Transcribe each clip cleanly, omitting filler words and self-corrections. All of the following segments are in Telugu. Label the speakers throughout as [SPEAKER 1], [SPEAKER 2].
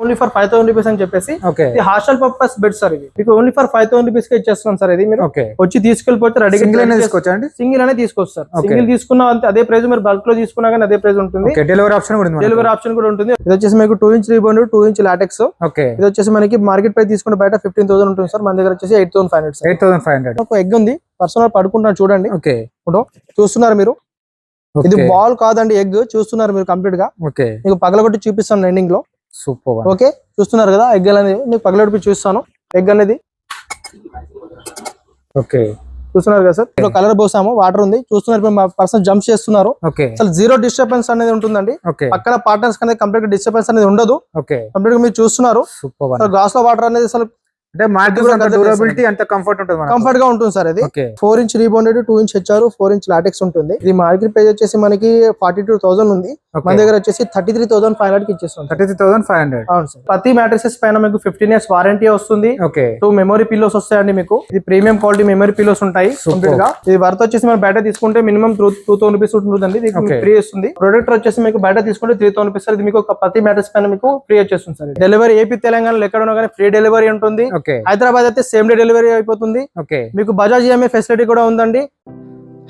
[SPEAKER 1] ఓన్లీ ఫర్ 5000 రూపీస్ అని చెప్పేసి ఇది హాస్టల్ పర్పస్ బెడ్ సార్. ఇది మీకు ఓన్లీ ఫర్ 5000 రూపీస్ కి ఇచ్చేస్తున్నాం సార్. ఇది మీరు వచ్చి తీసుకెళ్ళిపోతే రెడీ సింగిల్ అనే తీసుకొస్తారు. సింగిల్ తీసుకున్నా అదే ప్రైస్, మీరు బల్క్ లో తీసుకున్నా కానీ అదే ప్రైస్ ఉంటుంది.
[SPEAKER 2] డెలివరీ ఆప్షన్ కూడా ఉంటుంది.
[SPEAKER 1] ఇది వచ్చేసి మీకు 2 ఇంచ్ రీబౌండ్ 2 ఇంచ్ లాటెక్స్. ఇది వచ్చేసి మనకి మార్కెట్ ప్రైస్ తీసుకుంటే బయట 15,000 ఉంటుంది సార్. మన దగ్గర వచ్చేసి 8,500. ఒక ఎగ్ ఉంది, పర్సనల్ పడుకుంటాను చూడండి. చూస్తున్నారు మీరు, ఇది బాల్ కాదండి, ఎగ్ చూస్తున్నారు మీరు కంప్లీట్ గా. మీకు పగలగొట్టి చూపిస్తాను ఎండింగ్ లో.
[SPEAKER 2] సూపర్.
[SPEAKER 1] ఓకే, చూస్తున్నారు కదా ఎగ్ అనేది, మీకు పగలగొట్టి చూపిస్తాను ఎగ్ అనేది.
[SPEAKER 2] ఓకే,
[SPEAKER 1] చూస్తున్నారు కదా సార్, ఇందులో కలర్ పోసాము, వాటర్ ఉంది. చూస్తున్నారు మా పర్సన్ జంప్ చేస్తున్నారు. అసలు జీరో డిస్టర్బెన్స్ అనేది ఉంటుందండి. పక్కన పార్ట్నర్స్ అనేది కంప్లీట్ గా డిస్టర్బెన్స్ అనేది ఉండదు. కంప్లీట్ గా మీరు చూస్తున్నారు. గ్లాస్ లో వాటర్ అనేది అసలు కంఫర్ట్ గా ఉంటుంది సార్. ఇది 4 inch rebounded 2 inch HR 4 inch LaTeX ఉంటుంది. ఇది మార్కెట్ ప్రైస్ వచ్చేసి మనకి 42,000 ఉంది. మన దగ్గర వచ్చేసి 33,500 కి ఇచ్చేస్తాం.
[SPEAKER 2] 33,500.
[SPEAKER 1] అవును సార్. ప్రతి మ్యాట్రిసెస్ పైన మీకు 15 years వారంటీ వస్తుంది. 2 మెమరీ పిల్లోస్ వస్తాయండి మీకు. ఇది ప్రీమియం క్వాలిటీ మెమరీ పిల్లోస్ ఉంటాయి కంప్లీట్ గా. ఇది వర్త్ వచ్చేసి మనం బయట తీసుకుంటే మినిమం 2,000 రూపీస్ ఉంటుందండి. ఇది ఫ్రీ వస్తుంది. ప్రొడక్ట్ వచ్చేసి మీకు బయట తీసుకుంటే 3,000 రూపీస్. ఇది మీకు ప్రతి మ్యాట్రిస్ పైన మీకు ఫ్రీ వచ్చేస్తుంది సార్. డెలివరీ ఏపీ తెలంగాణలో ఎక్కడ ఉన్నా కానీ ఫ్రీ డెలివరీ ఉంటుంది. హైదరాబాద్ అయితే సేమ్ డే డెలివరీ అయిపోతుంది. మీకు బజాజ్ ఈఎంఐ ఫెసిలిటీ కూడా ఉందండి.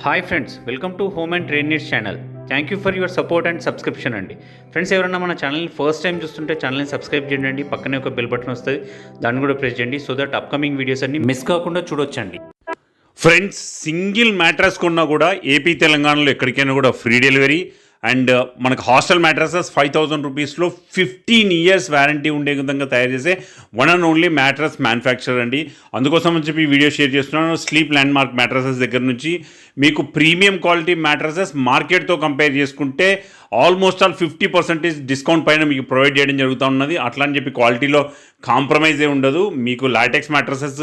[SPEAKER 3] Hi friends, welcome to home and trade needs channel. Thank you for your support and subscription అండి. ఫ్రెండ్స్, ఎవరైనా మన ఛానల్ని ఫస్ట్ టైం చూస్తుంటే ఛానల్ని సబ్స్క్రైబ్ చేయండి. పక్కనే ఒక బెల్ బటన్ వస్తుంది, దాన్ని కూడా ప్రెస్ చేయండి. సో దట్ అప్కమింగ్ వీడియోస్ అన్ని మిస్ కాకుండా చూడొచ్చండి.
[SPEAKER 4] ఫ్రెండ్స్, సింగిల్ మ్యాట్రస్ కొన్నా కూడా ఏపీ తెలంగాణలో ఎక్కడికైనా కూడా ఫ్రీ డెలివరీ. అండ్ మనకు హాస్టల్ మ్యాట్రసెస్ 5,000 రూపీస్లో 15 years వ్యారంటీ ఉండే విధంగా తయారు చేసే one and only mattress manufacturer అండి. అందుకోసం అని చెప్పి వీడియో షేర్ చేస్తున్నాను. స్లీప్ ల్యాండ్ మార్క్ మ్యాట్రసెస్ దగ్గర నుంచి మీకు ప్రీమియం క్వాలిటీ మ్యాట్రసెస్ మార్కెట్తో కంపేర్ చేసుకుంటే ఆల్మోస్ట్ ఆల్ 50% డిస్కౌంట్ పైన మీకు ప్రొవైడ్ చేయడం జరుగుతూ ఉన్నది. అట్లా అని చెప్పి క్వాలిటీలో కాంప్రమైజ్ ఏ ఉండదు. మీకు లాటెక్స్ మ్యాట్రసెస్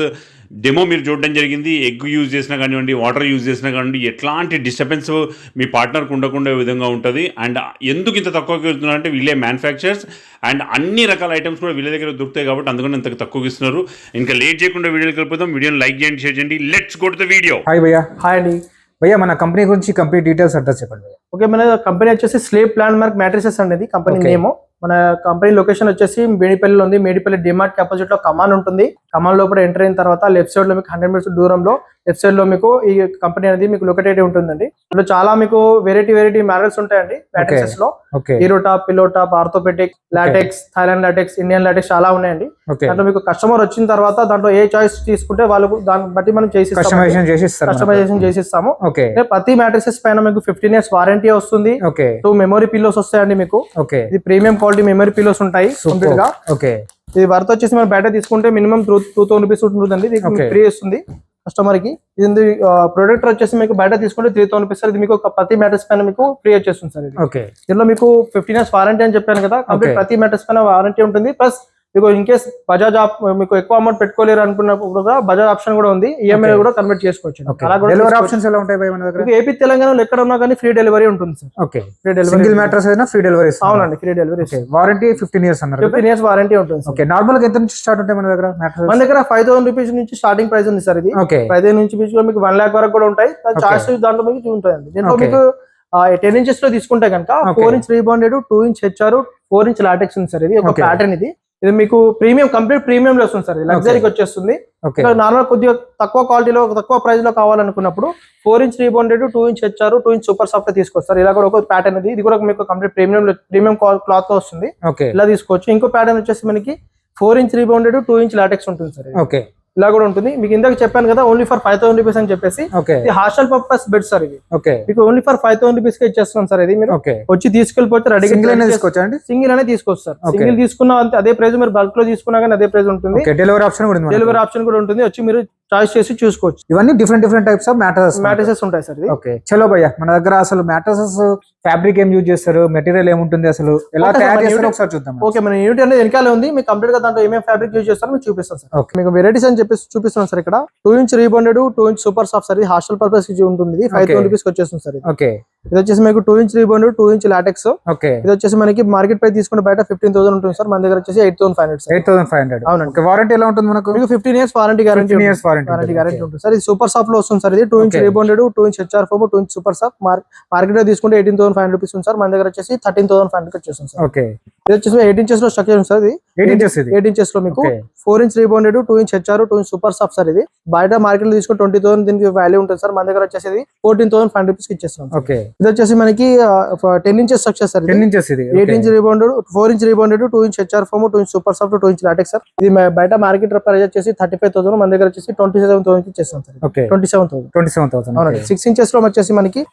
[SPEAKER 4] డెమో మీరు చూడడం జరిగింది. ఎగ్ యూజ్ చేసినా కానివ్వండి, వాటర్ యూజ్ చేసినా కానివ్వండి, ఎట్లాంటి డిస్టర్బెన్స్ మీ పార్ట్నర్కి ఉండకుండా విధంగా ఉంటుంది. అండ్ ఎందుకు ఇంత తక్కువకి వెళ్తున్నారంటే వీళ్ళే మ్యానుఫ్యాక్చరర్స్ అండ్ అన్ని రకాల ఐటమ్స్ కూడా వీళ్ళ దగ్గర దొరుకుతాయి కాబట్టి అందుకని ఇంత తక్కువకి ఇస్తున్నారు. ఇంకా లేట్ చేయకుండా వీడియోకి వెళ్ళిపోతాం. వీడియోని లైక్ చేయండి, షేర్ చేయండి. Let's go to the video.
[SPEAKER 2] Hi భయ్యా.
[SPEAKER 1] హాయ్ అండి.
[SPEAKER 2] భయ్యా, మన కంపెనీ గురించి కంప్లీట్ డీటెయిల్స్ అడ్రస్ చెప్పండి.
[SPEAKER 1] ఓకే, మన కంపెనీ వచ్చేసి స్లీప్ ల్యాండ్ మార్క్ మ్యాట్రిసెస్ అనేది కంపెనీ నేమ్. మన కంపెనీ లొకేషన్ వచ్చేసి మేడిపల్లిలో ఉంది. మేడిపల్లి డిమార్ట్ కి అపోజిట్ లో కమాన్ ఉంటుంది. కమాన్ లోపల ఎంటర్ అయిన తర్వాత లెఫ్ట్ సైడ్ లో మీకు 100 meters దూరంలో లెఫ్ట్ సైడ్ లో మీకు ఈ కంపెనీ అనేది మీకు లొకేటెడ్ ఉంటుందండి. ఇందులో చాలా మీకు వెరైటీ మోడల్స్ ఉంటాయండి మ్యాట్రిసెస్ లో. Euro top, pillow top, orthopaedic, latex, Thailand latex, Indian latex చాలా ఉన్నాయండి. దాంట్లో మీకు కస్టమర్ వచ్చిన తర్వాత దాంట్లో ఏ చాయిస్ తీసుకుంటే వాళ్ళకు దాన్ని బట్టి మనం కస్టమైజేషన్ చేసిస్తాము. ప్రతి మ్యాట్రిసెస్ పైన మీకు 15 years వారంటీ వస్తుంది. 2 మెమరీ పిల్లోస్ వస్తాయండి మీకు. ఇది ప్రీమియం క్వాలిటీ మెమరీ పిల్లోస్ ఉంటాయి కంప్లీట్ గా. ఇది వర్త్ వచ్చేసి మనం బయట తీసుకుంటే మినిమం 2,000 రూపీస్ ఉంటుందండి. ఇది ఫ్రీ వస్తుంది కస్టమర్ కి. ఇది ప్రొడక్ట్ వచ్చేసి మీకు బయట తీసుకుంటే 3,000 రూపీస్. ఇది మీకు ప్రతి మ్యాట్రిస్ పైన మీకు ఫ్రీ వచ్చేస్తుంది సార్. దీనిలో మీకు 15 years వారంటీ అని చెప్పాను కదా. కంప్లీట్ ప్రతి మ్యాట్రిస్ పైన వారంటీ ఉంటుంది. ప్లస్ మీకు ఇన్ కేస్ బజాజ్ మీకు ఎక్కువ అమౌంట్ పెట్టుకోలేరు అనుకున్నప్పుడు కూడా బజాజ్ ఆప్షన్ కూడా ఉంది. ఈఎంఐ కూడా కన్వర్ట్ చేసుకోవచ్చు.
[SPEAKER 2] డెలివరీ ఆప్షన్స్ ఎలా ఉంటాయి మన దగ్గర?
[SPEAKER 1] ఏపీ తెలంగాణలో ఎక్కడ ఉన్నా కానీ ఫ్రీ డెలివరీ ఉంటుంది sir.
[SPEAKER 2] Free delivery. Single mattress అయినా ఫ్రీ డెలివరీ.
[SPEAKER 1] అవునండి, ఫ్రీ డెలివరీ.
[SPEAKER 2] వారంటీ 15 years అన్నారు.
[SPEAKER 1] 15 years వారంటీ ఉంటుంది.
[SPEAKER 2] నార్మల్ గా ఎంత నుంచి స్టార్ట్ ఉంటాయి మన దగ్గర?
[SPEAKER 1] మన దగ్గర 5,000 రూపీస్ నుంచి స్టార్టింగ్ ప్రైస్ ఉంది సార్. ఇది 5,000 నుంచి మీకు 1 lakh వరకు కూడా ఉంటాయి. చార్జ్ దాంట్లో మీకు ఉంటాయండి. దీంట్లో మీకు 10 inches లో తీసుకుంటే కనుక 4 inch rebounded 2 inch HR 4 inch LaTeX ఉంది సార్. ఇది ఒక ప్యాటర్న్. ఇది మీకు ప్రీమియం కంప్లీట్ ప్రీమియం లో వస్తుంది సార్. లగ్జరీకి వచ్చేస్తుంది. నార్మల్ కొద్దిగా తక్కువ క్వాలిటీలో తక్కువ ప్రైస్ లో కావాలనుకున్నప్పుడు 4 inch rebounded 2 inch HR 2 inch super soft తీసుకొస్తారు. ఇలా కూడా ఒక ప్యాటర్న్ ఇది కూడా మీకు కంప్లీట్ ప్రీమియం క్లాత్ లో వస్తుంది. ఇలా తీసుకోవచ్చు. ఇంకో ప్యాటర్న్ వచ్చేసి మనకి 4 inch రీబౌండెడ్ 2 inch లాటెక్స్ ఉంటుంది సార్. ఇలా కూడా ఉంటుంది. మీకు ఇందాక చెప్పాను కదా ఓన్లీ ఫర్ 5,000 రూపీస్ అని చెప్పేసి ఇది హాస్టల్ పర్పస్ బెడ్ సార్. ఇది మీకు ఓన్లీ ఫర్ 5,000 రూపీస్ కి ఇచ్చేస్తున్నాం సార్. ఇది మీరు వచ్చి తీసుకెళ్ళిపోతే రెడీ సింగిల్ అనే తీసుకొస్తారు. సింగిల్ తీసుకున్న అదే ప్రైస్, మీరు బల్క్ లో తీసుకున్నా కానీ అదే ప్రైస్ ఉంటుంది.
[SPEAKER 2] డెలివరీ ఆప్షన్
[SPEAKER 1] కూడా ఉంటుంది. వచ్చి మీరు చాయిస్ చేసి చూసుకోవచ్చు.
[SPEAKER 2] ఇవన్నీ డిఫరెంట్ టైప్స్ ఆఫ్
[SPEAKER 1] మ్యాట్రసెస్ ఉంటాయి సార్.
[SPEAKER 2] చలో భయ్యా, మన దగ్గర అసలు మ్యాట్రసెస్ ఫ్యాబ్రిక్ ఏం యూజ్ చేస్తారు, మెటీరియల్ ఏముంటుంది, అసలు ఎలా తయారు చేస్తారో ఒకసారి చూద్దాం.
[SPEAKER 1] ఓకే, మన యూనిట్ అనేది వెనకాలే ఉంది. మీకు కంప్లీట్ గా దాంట్లో ఏమేమి ఫ్యాబ్రిక్ యూజ్ చేస్తారో మీకు చూపిస్తాను సార్. మీకు వెరైటీస్ అని చెప్పేసి చూపిస్తున్నాను సార్. ఇక్కడ 2 inch rebounded 2 inch super soft sir. Hostel purpose ఉంటుంది. 5,000 రూపీస్ వచ్చేస్తుంది సార్. ఇది వచ్చేసి మీకు 2 inch రీబౌండెడ్ 2 inch లాటెక్స్. ఇది వచ్చేసి మనకి మార్కెట్ ప్రైస్ తీసుకుంటే బయట 15,000 ఉంటుంది సార్. మన దగ్గర వచ్చేసి 8,500. అవునండి.
[SPEAKER 2] వారంటీ ఎలా ఉంటుంది మనకు?
[SPEAKER 1] మీకు 15 years వారంటీ గ్యారంటీ ఉంటుంది సార్. ఇది సూపర్ సాఫ్ట్ లో వస్తుంది సార్. ఇది 2 inch rebounded 2 inch HR 2 inch super soft. Market లో తీసుకుంటే 18,500 రూపీస్ ఉంది సార్. మన దగ్గర వచ్చేసి 13,500 వచ్చేస్తుంది సార్. ఇది వచ్చేసి 8 ఇంచెస్ లో స్ట్రక్చర్ ఉంది సార్. ఇది
[SPEAKER 2] 8 ఇంచెస్ ఇది
[SPEAKER 1] 8 ఇంచెస్ లో మీకు
[SPEAKER 2] Okay.
[SPEAKER 1] 4 inch rebounded, 2 inch HR, 2 inch super soft sir. ఇది బయట మార్కెట్ లో తీసుకుని 20,000 దీనికి వాల్యూ ఉంటుంది సార్. మన దగ్గర వచ్చేసి 14,500 రూపీస్ ఇచ్చేస్తాం.
[SPEAKER 2] ఓకే.
[SPEAKER 1] ఇది వచ్చేసి మనకి 10 ఇంచెస్ స్ట్రక్చర్ సార్.
[SPEAKER 2] 10 ఇంచెస్ ఇది
[SPEAKER 1] 8 inch rebounded, 4 inch rebounded, 2 inch HR foam, 2 inch super soft, 2 inch LaTeX sir. ఇది బయట మార్కెట్ ప్రైస్ వచ్చేసి 35,000, మన దగ్గర వచ్చేసి 27,000 ఇచ్చేస్తాం సార్.
[SPEAKER 2] ఓకే.
[SPEAKER 1] 27,000. అవునండి.
[SPEAKER 2] Okay.
[SPEAKER 1] 6 ఇంచెస్ లో వచ్చేసి మనకి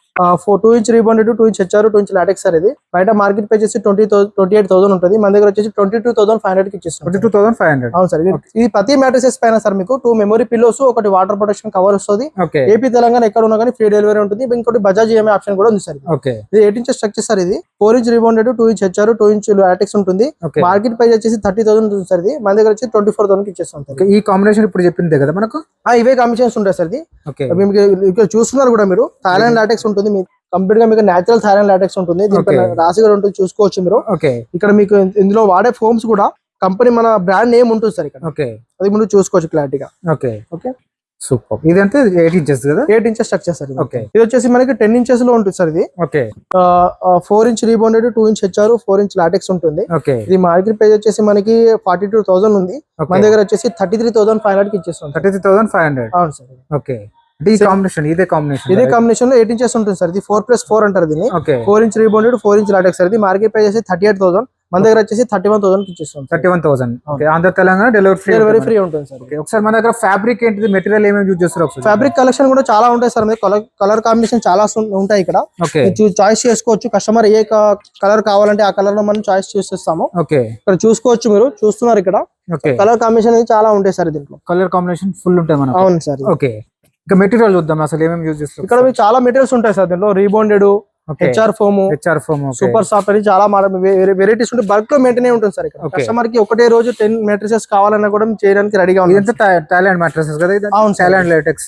[SPEAKER 1] 2 inch rebounded, 2 inch HR, 2 inch LaTeX sir. ఇది బయట మార్కెట్ ప్రైస్ వచ్చేసి 28,000 ఉంటుంది, మన దగ్గర వచ్చేసి 22,500 కి ఇచ్చేస్తాం.
[SPEAKER 2] 22,500.
[SPEAKER 1] అవును సార్. ఇది ప్రతి మ్యాట్రిసెస్ పైన సార్ మీకు 2 మెమరీ పిల్లోస్, ఒకటి వాటర్ ప్రొటెక్షన్ కవర్ వస్తుంది.
[SPEAKER 2] ఓకే.
[SPEAKER 1] ఏపీ తెలంగాణ ఎక్కడ ఉన్నా కానీ ఫ్రీ డెలివరీ ఉంటుంది. ఇంకోటి బజాజ్ ఈఎంఐ ఆప్షన్ కూడా ఉంది సార్.
[SPEAKER 2] ఓకే.
[SPEAKER 1] ఇది 8 ఇంచెస్ స్ట్రక్చర్ సార్. ఇది 4 inch rebounded, 2 inch HR, 2 inch LaTeX ఉంటుంది.
[SPEAKER 2] ఓకే.
[SPEAKER 1] మార్కెట్ ప్రైస్ వచ్చేసి 30,000 ఉంటుంది సార్. ఇది మన దగ్గర వచ్చి 24,000 కి ఇచ్చేస్తాం సార్.
[SPEAKER 2] ఈ కాంబినేషన్ ఇప్పుడు చెప్పిందే కదా మనకు.
[SPEAKER 1] ఇవే కమిషన్స్ ఉంటాయి సార్. ఇది
[SPEAKER 2] ఓకే.
[SPEAKER 1] మీకు ఇక్కడ చూస్తున్నారు కూడా మీరు, థాయిలాండ్ లాటెక్స్ ఉంటుంది. మీకు కంప్లీట్ గా మీకు నేచురల్ థాయిలాండ్ లాటెక్స్ ఉంటుంది. దీనిపైన
[SPEAKER 2] Okay.
[SPEAKER 1] రాసి కూడా ఉంటుంది, చూసుకోవచ్చు మీరు.
[SPEAKER 2] ఓకే.
[SPEAKER 1] ఇక్కడ మీకు ఇందులో వాడే ఫోమ్స్ కూడా కంపెనీ మన బ్రాండ్ నేమ్ ఉంటుంది సార్ ఇక్కడ.
[SPEAKER 2] ఓకే.
[SPEAKER 1] అది ముందు చూసుకోవచ్చు క్లారిటీగా.
[SPEAKER 2] ఓకే.
[SPEAKER 1] ఓకే.
[SPEAKER 2] సూపర్. ఇది అంటే 8 ఇంచెస్ కదా.
[SPEAKER 1] 8 ఇంచెస్ స్ట్రక్చర్ సార్.
[SPEAKER 2] ఓకే.
[SPEAKER 1] ఇది వచ్చేసి మనకి 10 ఇంచెస్ లో ఉంటుంది సార్. ఇది
[SPEAKER 2] okay.
[SPEAKER 1] 4 inch rebounded, 2 inch HR, 4 inch LaTeX ఉంటుంది.
[SPEAKER 2] ఓకే.
[SPEAKER 1] ఇది మార్కెట్ ప్రైస్ వచ్చేసి మనకి 42,000 ఉంది, మన దగ్గర వచ్చేసి 33,500 కి ఇచ్చేస్తాం.
[SPEAKER 2] 33,500.
[SPEAKER 1] అవును సార్.
[SPEAKER 2] ఓకే. అంటే ఈ కాంబినేషన్ ఇదే కాంబినేషన్
[SPEAKER 1] లో 8 ఇంచెస్ ఉంటుంది సార్. ఇది 4+4 అంటారు దీన్ని.
[SPEAKER 2] Okay.
[SPEAKER 1] 4 inch rebounded, 4 inch LaTeX sir. ఇది మార్కెట్ ప్రైస్ వచ్చేసి 38,000, మన దగ్గర వచ్చేసి 31,000 కి ఇచ్చేస్తాం.
[SPEAKER 2] 31,000. Okay. Andhra Telangana delivery free
[SPEAKER 1] ఉంటుంది సార్.
[SPEAKER 2] ఓకే. ఒకసారి మన దగ్గర ఫ్యాబ్రిక్ ఏంటిది, మెటీరియల్ ఏమేమి యూజ్ చేస్తారు ఒకసారి.
[SPEAKER 1] ఫ్యాబ్రిక్ కలెక్షన్ కూడా చాలా ఉంటాయి సార్. కలర్ కాంబినేషన్ చాలా ఉంటాయి ఇక్కడ.
[SPEAKER 2] ఓకే.
[SPEAKER 1] చాయిస్ చేసుకోవచ్చు. కస్టమర్ ఏ కలర్ కావాలంటే ఆ కలర్ లో మనం చాయిస్ చేసేస్తాము.
[SPEAKER 2] ఓకే.
[SPEAKER 1] ఇక్కడ చూసుకోవచ్చు, మీరు చూస్తున్నారు ఇక్కడ
[SPEAKER 2] ఓకే.
[SPEAKER 1] కలర్ కాంబినేషన్ అనేది చాలా ఉంటాయి సార్ దీంట్లో.
[SPEAKER 2] కలర్ కాంబినేషన్ ఫుల్ ఉంటాయి మనకు.
[SPEAKER 1] అవును సార్.
[SPEAKER 2] ఓకే. ఇంకా మెటీరియల్ చూద్దాం అసలు ఏమేమి యూజ్ చేస్తారు.
[SPEAKER 1] ఇక్కడ మీకు చాలా మెటీరియల్స్ ఉంటాయి సార్ దీంట్లో. Rebounded, HR foam, super soft అని చాలా వెరైటీస్ ఉంటాయి. బల్క్ లో మెయింటైన్ ఉంటుంది సార్. ఇక్కడ కస్టమర్ కి ఒకటే రోజు 10 మెట్రిసెస్ కావాలన్నా కూడా చేయడానికి రెడీగా ఉంది.
[SPEAKER 2] థాయిలాండ్ మ్యాట్రెసెస్ కదా ఇది.
[SPEAKER 1] అవును,
[SPEAKER 2] థాయిలాండ్ లాటెక్స్.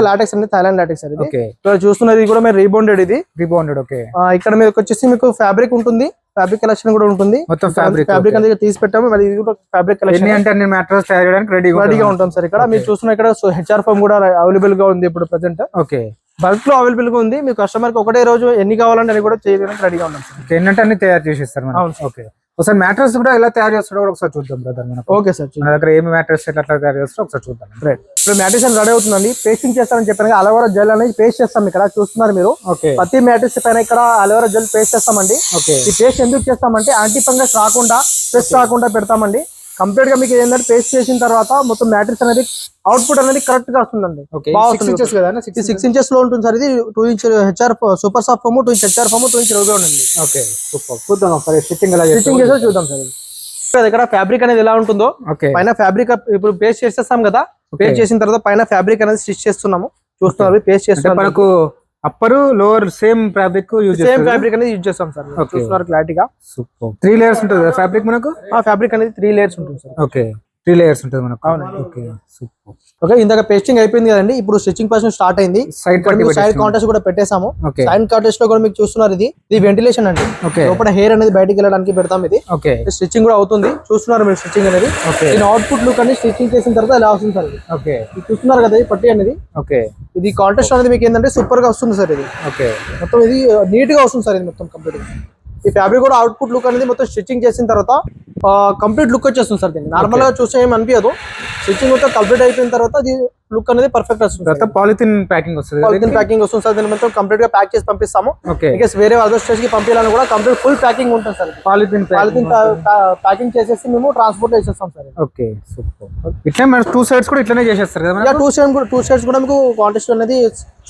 [SPEAKER 1] లాటెక్స్ అండి, థాయిలాండ్ లాటెక్స్ సార్.
[SPEAKER 2] ఓకే.
[SPEAKER 1] ఇక్కడ చూస్తున్నది కూడా మీరు రీబౌండెడ్. ఇది
[SPEAKER 2] రీబౌండెడ్. ఓకే.
[SPEAKER 1] ఇక్కడ మీకు వచ్చేసి మీకు ఫ్యాబ్రిక్ ఉంటుంది, ఫ్యాబ్రిక్ కలెక్షన్ కూడా ఉంటుంది.
[SPEAKER 2] మొత్తం ఫ్యాబ్రిక్
[SPEAKER 1] అనేది తీసి పెట్టాము. మరి ఇది కూడా ఫ్యాబ్రిక్ కలెక్షన్
[SPEAKER 2] అంటే అన్ని మ్యాట్రెస్ తయారు చేయడానికి రెడీగా
[SPEAKER 1] ఉంటుంది సార్. ఇక్కడ మీరు చూస్తున్న ఇక్కడ హెచ్ఆర్ ఫోమ్ కూడా అవైలబుల్ గా ఉంది ఇప్పుడు ప్రెసెంట్.
[SPEAKER 2] ఓకే.
[SPEAKER 1] బల్క్ లో అవైలబుల్ గా ఉంది. మీ కస్టమర్ కి ఒకటే రోజు ఎన్ని కావాలంటే అది కూడా చేయడానికి రెడీగా ఉన్నాం సార్.
[SPEAKER 2] ఏంటంటే అన్ని తయారు చేసేస్తారు మనం. ఓకే. ఒకసారి మ్యాట్రెస్ కూడా ఎలా తయారు చేస్తారో కూడా ఒకసారి చూద్దాం బ్రదర్ మనం. Okay sir. మన దగ్గర ఏమి మ్యాట్రెస్ ఎట్లా తయారు చేస్తారో ఒకసారి చూద్దాం. రైట్.
[SPEAKER 1] ఇప్పుడు మ్యాట్రెస్ రెడీ అవుతుందండి. పేస్టింగ్ చేస్తామని చెప్పాను. అలోవెరా జెల్ అనేది పేస్ట్ చేస్తాం. ఇక్కడ చూస్తున్నారు మీరు.
[SPEAKER 2] ఓకే.
[SPEAKER 1] ప్రతి మ్యాట్రెస్ పైన ఇక్కడ అలోవెరా జెల్ పేస్ట్ చేస్తామండి.
[SPEAKER 2] ఓకే.
[SPEAKER 1] ఈ పేస్ట్ ఎందుకు చేస్తామంటే యాంటీ ఫంగస్ రాకుండా, స్ట్రెస్ రాకుండా పెడతామండి. కంప్లీట్ గా మీకు ఏంటంటే పేస్ట్ చేసిన తర్వాత మొత్తం మ్యాట్రిక్స్ అనేది అవుట్పుట్ అనేది కరెక్ట్ గా వస్తుందండి. 6 ఇంచెస్ కదా, 6 ఇంచెస్ లో ఉంటుంది సార్. ఇది 2 inch HR super soft foam, 2 inch HR foam, 2 inch రోగా ఉంది.
[SPEAKER 2] ఓకే. సూపర్. చూద్దాం ఒకసారి స్టిచ్చింగ్ ఎలా
[SPEAKER 1] చేసో చూద్దాం సార్. ఇక్కడ ఫ్యాబ్రిక్ అనేది ఎలా ఉంటుందో, పైన ఫ్యాబ్రిక్ ఇప్పుడు పేస్ట్ చేసేస్తాం కదా. పేస్ట్ చేసిన తర్వాత పైన ఫ్యాబ్రిక్ అనేది స్టిచ్ చేస్తున్నాము. చూస్తున్నారు పేస్ట్ చేస్తున్నాం.
[SPEAKER 2] మనకు అప్పర్ లోవర్ సేమ్ ఫ్యాబ్రిక్
[SPEAKER 1] అనేది యూజ్ చేస్తాం సార్. చూస్తున్నారు క్లారిటీగా.
[SPEAKER 2] సూపర్. 3 లేయర్స్ ఉంటుంది ఫ్యాబ్రిక్ మనకు.
[SPEAKER 1] ఫ్యాబ్రిక్ అనేది 3 లేయర్స్ ఉంటుంది సార్.
[SPEAKER 2] ఓకే. 3 లేయర్స్ ఉంటుంది మనకు.
[SPEAKER 1] అవునండి.
[SPEAKER 2] ఓకే. సూపర్.
[SPEAKER 1] ఓకే. ఇందాక పేస్టింగ్ అయిపోయింది కదండి. ఇప్పుడు స్టిచ్చింగ్ పర్సన్ స్టార్ట్ అయింది. సైడ్ కాంటాక్ట్ కూడా పెట్టేసాము. సైడ్ కాంటాక్ట్ లో కూడా మీకు చూస్తున్నారు. ఇది వెంటిలేషన్ అండి. లోపల హెయిర్ అనేది బయటికి వెళ్ళడానికి పెడతాం. ఇది స్టిచ్చింగ్ కూడా అవుతుంది. చూస్తున్నారు మీరు స్టిచ్చింగ్ అనేది. దీని అవుట్పుట్ లుక్ అనేది స్టిచ్చింగ్ చేసిన తర్వాత ఇలా వస్తుంది సార్. ఓకే. చూస్తున్నారు కదా ఈ పట్టి అనేది. ఓకే. ఇది కాంటాక్ట్ అనేది మీకు ఏంటంటే సూపర్ గా వస్తుంది సార్. ఇది ఓకే. మొత్తం ఇది నీట్ గా వస్తుంది సార్. ఇది మొత్తం కంప్లీట్. ఈ ఫ్యాబ్రిక్ కూడా అవుట్పుట్ లుక్ అనేది మొత్తం స్టిచ్చింగ్ చేసిన తర్వాత కంప్లీట్ లుక్ వచ్చేస్తుంది సార్. దీన్ని నార్మల్ గా చూస్తే ఏమి అనిపించదు. స్టిచ్చింగ్ మొత్తం కంప్లీట్ అయిపోయిన తర్వాత అది లుక్ అనేది పర్ఫెక్ట్ వస్తుంది.
[SPEAKER 2] పాలిథిన్ ప్యాకింగ్ వస్తుంది.
[SPEAKER 1] పాలిథిన్ ప్యాకింగ్ వస్తుంది సార్. దీన్ని మొత్తం కంప్లీట్ గా ప్యాక్ చేసి పంపిస్తాము. వేరే అదర్ స్టేజ్ కి పంపించాలని కూడా కంప్లీట్ ఫుల్ ప్యాకింగ్ ఉంటుంది సార్. పాలిథిన్ ప్యాకింగ్ చేసేసి మేము ట్రాన్స్పోర్ట్ చేసేస్తాం సార్.
[SPEAKER 2] ఓకే. సూపర్. ఇట్లా మన 2 సైడ్స్ కూడా ఇట్లానే చేసేస్తారు కదా.
[SPEAKER 1] 2 సైడ్స్ కూడా మీకు కాంటెస్ట్ అనేది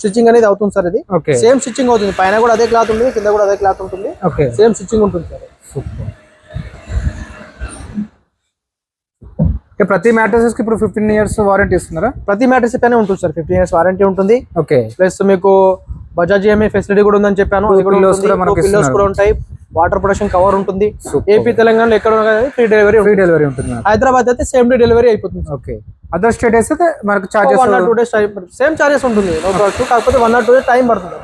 [SPEAKER 1] స్టిచ్చింగ్ అనేది అవుతుంది సార్. ఇది సేమ్ స్టిచ్చింగ్ అవుతుంది. పైన కూడా అదే క్లాత్ ఉంటుంది, కింద కూడా అదే క్లాత్ ఉంటుంది. సేమ్ స్టిచ్చింగ్ ఉంటుంది సార్.
[SPEAKER 2] సూపర్. ప్రతి మ్యాట్రెసెస్ కి ఇప్పుడు 15 ఇయర్స్ వారంటీ ఇస్తున్నారా?
[SPEAKER 1] ప్రతి మ్యాట్రెస్ పైన ఉంటుంది సార్. 15 ఇయర్స్ వారంటీ ఉంటుంది.
[SPEAKER 2] ఓకే.
[SPEAKER 1] ప్లస్ మీకు బజాజ్ ఈఎంఐ ఫెసిలిటీ కూడా ఉందని చెప్పాను. పిల్లోస్ కూడా ఉంటాయి. వాటర్ ప్రొటెక్షన్ కవర్ ఉంటుంది. ఏపీ తెలంగాణలో ఎక్కడ ఫ్రీ డెలివరీ ఉంటుంది. హైదరాబాద్ అయితే సేమ్ డే డెలివరీ అయిపోతుంది.
[SPEAKER 2] ఓకే. అదర్ స్టేట్ అయితే మనకు charges
[SPEAKER 1] 1 or 2 days same charges ఉంటుంది. కాకపోతే 1 or 2 days టైం పడుతుంది.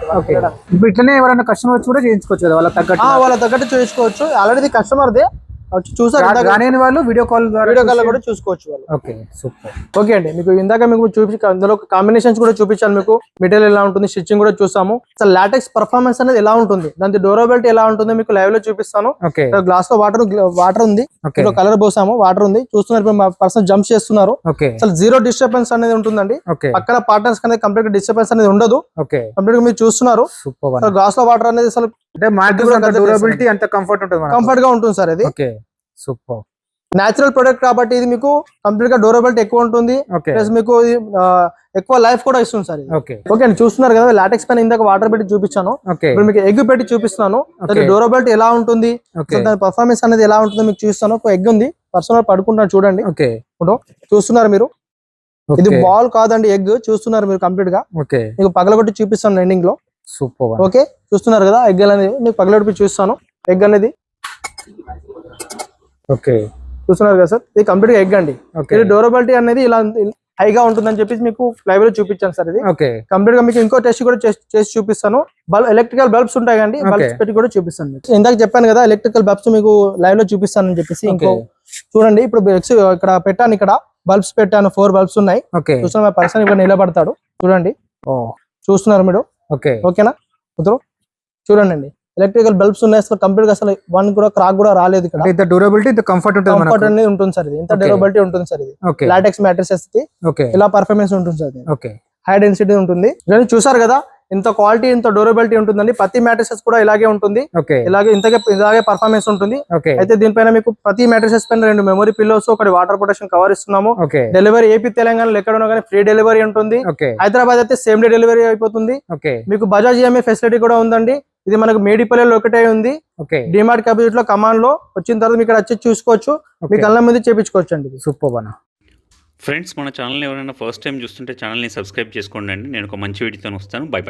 [SPEAKER 2] ఇప్పుడు ఇట్లనే ఎవరైనా కస్టమర్ కూడా చేయించుకోవచ్చు కదా. వాళ్ళ తగ్గట్టు
[SPEAKER 1] చేయించుకోవచ్చు. ఆల్రెడీ కస్టమర్ దే చూసారు ఇందాక
[SPEAKER 2] రాని వాళ్ళు వీడియో కాల్ ద్వారా
[SPEAKER 1] వీడియో కాల్ కూడా చూసుకోవచ్చు వాళ్ళు.
[SPEAKER 2] Okay super.
[SPEAKER 1] ఓకే అండి, మీకు ఇందాక మీకు అందులో కాంబినేషన్స్ కూడా చూపించాను, మీకు మెటీరియల్ ఎలా ఉంటుంది, స్టిచ్చింగ్ కూడా చూసాము. అసలు లాటెక్స్ పర్ఫార్మెన్స్ అనేది ఎలా ఉంటుంది, దాని డ్యూరబిలిటీ ఎలా ఉంటుందో మీకు లైవ్ లో చూపిస్తాను.
[SPEAKER 2] ఓకే
[SPEAKER 1] గ్లాస్ లో వాటర్ ఉంది,
[SPEAKER 2] ఓకే
[SPEAKER 1] కలర్ పోసాము, వాటర్ ఉంది, చూస్తున్నారు. ఇప్పుడు మా పర్సన్ జంప్ చేస్తున్నారు.
[SPEAKER 2] ఓకే
[SPEAKER 1] అసలు జీరో డిస్టర్బెన్స్ అనేది ఉంటుందండి.
[SPEAKER 2] ఓకే
[SPEAKER 1] పక్కన పార్ట్నర్స్ అనేది కంప్లీట్ గా డిస్టర్బెన్స్ అనేది ఉండదు.
[SPEAKER 2] ఓకే
[SPEAKER 1] కంప్లీట్ గా మీరు చూస్తున్నారు.
[SPEAKER 2] సూపర్.
[SPEAKER 1] గ్లాస్ లో వాటర్ అనేది అసలు
[SPEAKER 2] అంటే మ్యాట్రెస్ అంత డ్యూరబిలిటీ అంత కంఫర్ట్ ఉంటుంది మనకు.
[SPEAKER 1] కంఫర్ట్ గా ఉంటుంది సార్. ఇది
[SPEAKER 2] ఓకే సూపర్.
[SPEAKER 1] నేచురల్ ప్రొడక్ట్ కాబట్టి ఇది మీకు కంప్లీట్ గా డ్యూరబిలిటీ ఎక్కువ ఉంటుంది.
[SPEAKER 2] ఓకే
[SPEAKER 1] ప్లస్ మీకు ఎక్కువ లైఫ్ కూడా ఇస్తుంది సార్.
[SPEAKER 2] ఓకే
[SPEAKER 1] ఓకే అండి, చూస్తున్నారు కదా లాటెక్స్ పైన ఇందాక వాటర్ పెట్టి చూపించాను.
[SPEAKER 2] ఓకే
[SPEAKER 1] ఇప్పుడు మీకు ఎగ్ పెట్టి చూపిస్తున్నాను. దాని డ్యూరబిలిటీ ఎలా ఉంటుంది,
[SPEAKER 2] ఓకే
[SPEAKER 1] దాని పర్ఫార్మెన్స్ అనేది ఎలా ఉంటుందో మీకు చూస్తాను. ఒక ఎగ్ ఉంది, పర్సనల్ పడుకుంటున్నాను చూడండి.
[SPEAKER 2] ఓకే
[SPEAKER 1] చూస్తున్నారు మీరు, ఇది బాల్ కాదండి, ఎగ్. చూస్తున్నారు మీరు కంప్లీట్ గా.
[SPEAKER 2] ఓకే
[SPEAKER 1] మీకు పగలగొట్టి చూపిస్తాను ఎండింగ్ లో.
[SPEAKER 2] సూపర్.
[SPEAKER 1] ఓకే చూస్తున్నారు కదా, ఎగ్ అనేది మీకు పగలగొట్టి చూస్తాను. ఎగ్ అనేది
[SPEAKER 2] ఓకే
[SPEAKER 1] చూస్తున్నారు కదా సార్, ఇది కంప్లీట్ గా ఎగ్ అండి.
[SPEAKER 2] ఓకే
[SPEAKER 1] ఇది డ్యూరబిలిటీ అనేది ఇలా హైగా ఉంటుందని చెప్పేసి మీకు లైవ్ లో చూపించాను సార్. ఇది
[SPEAKER 2] ఓకే
[SPEAKER 1] కంప్లీట్ గా మీకు ఇంకో టెస్ట్ కూడా చేసి చూపిస్తాను. ఎలక్ట్రికల్ బల్బ్స్ ఉంటాయి కండి, బల్బ్స్ పెట్టి కూడా చూపిస్తాను మీకు. ఇందాక చెప్పాను కదా ఎలక్ట్రికల్ బల్బ్స్ మీకు లైవ్ లో చూపిస్తానని చెప్పేసి. ఇంకో చూడండి, ఇప్పుడు ఇక్కడ పెట్టాను, ఇక్కడ బల్బ్స్ పెట్టాను, 4 బల్బ్స్ ఉన్నాయి.
[SPEAKER 2] ఓకే
[SPEAKER 1] చూస్తున్నా పర్సన్ ఇక్కడ నిలబడతాడు చూడండి. చూస్తున్నారు మీరు.
[SPEAKER 2] ఓకే
[SPEAKER 1] ఓకేనా కుదరు చూడండి అండి, ఎలక్ట్రికల్ బల్బ్స్ ఉన్నాయి. అసలు కంప్లీట్ గా అసలు వన్ కూడా క్రాక్ కూడా రాలేదు. ఇక్కడ
[SPEAKER 2] ఇంత డ్యూరబిలిటీ ఇంత కంఫర్ట్ ఉంటుంది మనకు.
[SPEAKER 1] కంఫర్ట్ అనేది ఉంటుంది సార్. ఇది ఇంత డ్యూరబిలిటీ ఉంటుంది సార్. ఇది
[SPEAKER 2] okay
[SPEAKER 1] LaTeX mattresses the
[SPEAKER 2] okay
[SPEAKER 1] ఇలా పర్ఫార్మెన్స్ ఉంటుంది సార్.
[SPEAKER 2] ఓకే
[SPEAKER 1] హై డెన్సిటీ ఉంటుంది. ఇవన్నీ చూసారు కదా, ఇంత క్వాలిటీ ఇంత డ్యూరబిలిటీ ఉంటుందండి. ప్రతి మ్యాట్రెసెస్ కూడా ఇలాగే ఉంటుంది,
[SPEAKER 2] ఓకే
[SPEAKER 1] ఇలాగే పర్ఫార్మెన్స్ ఉంటుంది.
[SPEAKER 2] ఓకే
[SPEAKER 1] అయితే దీనిపైన మీకు ప్రతి మ్యాట్రెసెస్ పైన 2 మెమరీ పిల్లోస్, ఒకటి వాటర్ ప్రొటెక్షన్ కవర్ ఇస్తున్నాము.
[SPEAKER 2] ఓకే
[SPEAKER 1] డెలివరీ ఏపీ తెలంగాణలో ఎక్కడ ఉన్నా కానీ ఫ్రీ డెలివరీ ఉంటుంది.
[SPEAKER 2] ఓకే
[SPEAKER 1] హైదరాబాద్ అయితే సేమ్ డే డెలివరీ అయిపోతుంది.
[SPEAKER 2] ఓకే
[SPEAKER 1] మీకు బజాజ్ ఈఎంఐ ఫెసిలిటీ కూడా ఉందండి. ఇది మనకు మేడిపల్లిలో ఒకటే ఉంది.
[SPEAKER 2] ఓకే
[SPEAKER 1] డిమార్ట్ క్యాపిటల్ లో కమాన్ లో వచ్చిన తర్వాత మీకు ఇక్కడ వచ్చి చూసుకోవచ్చు, మీ కళ్ళ ముందు చేపించుకోవచ్చు అండి.
[SPEAKER 2] సూపర్ అన్న.
[SPEAKER 3] ఫ్రెండ్స్, మన ఛానల్ని ఎవరైనా ఫస్ట్ టైం చూస్తుంటే ఛానల్ని సబ్స్క్రైబ్ చేసుకోండి అండి. నేను ఒక మంచి వీడియోతో వస్తాను. By by.